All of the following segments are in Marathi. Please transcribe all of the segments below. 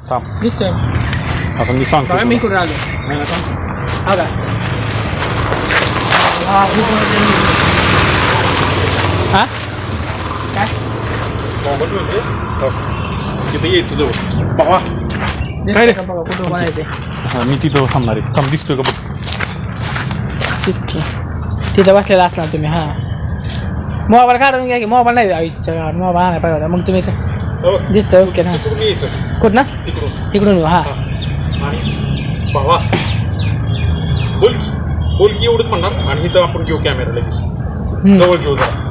थांब निश्चय आता मी सांगतो बघा मी कुठे आलो नाही ना सांग हा का हा हा काय मोबाईल म्हणजे तिथे यायचं जवळ बाबा काय रे? दिसतंय का बघा कुठं बनायचे हां मी तिथं थांबणार आहे थांब दिसतोय का बघ तिथं बसलेला असणार तुम्ही हां मोबाईल काढून घ्या की मोबाईल नाही आईच्या गावात मोबाईल आणायला पाहिजे होता मग तुम्ही दिसतंय ओके ना तिकडून यायचं कुठं ना तिकडून इकडून येऊ हां आणि बाबा बोल की एवढंच म्हणणार आणि इथं आपण घेऊ कॅमेरा लगेच जवळ घेऊ जरा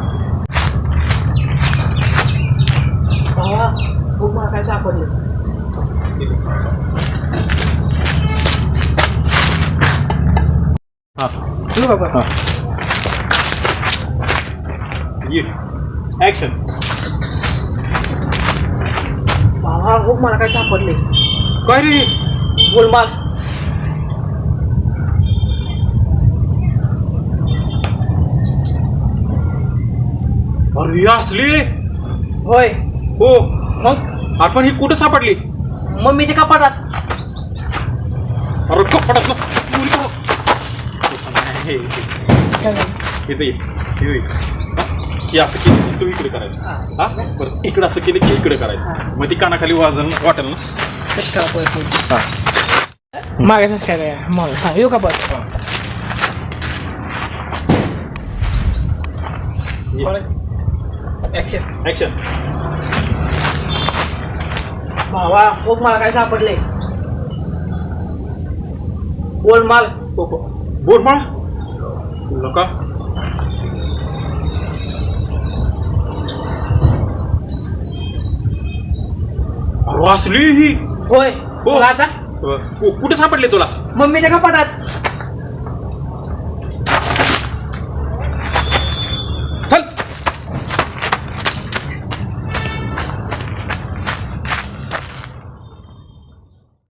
भावा खूप मला काय सापडले हां येऊ बाबा हां ये ॲक्शन भावा खूप मला काय सापडले काय रे गोलमाल अरे असली होय हो मग आपण ही कुठं सापडली मम्मीच्या कपाटात अरे कपडात इथे ये की असं केलं तू इकडे करायचं हा बरं इकडं असं केलं की इकडे करायचं मग ती कानाखाली वाजन वाटेल ना मागे काय काय मग हां येऊ का परत ॲक्शन ॲक्शन भावा खूप मला काय सापडले गोलमाल बोल मला नका अरे असली ही होय हो. मग आता कुठे सापडले तुला मम्मीच्या कपाटात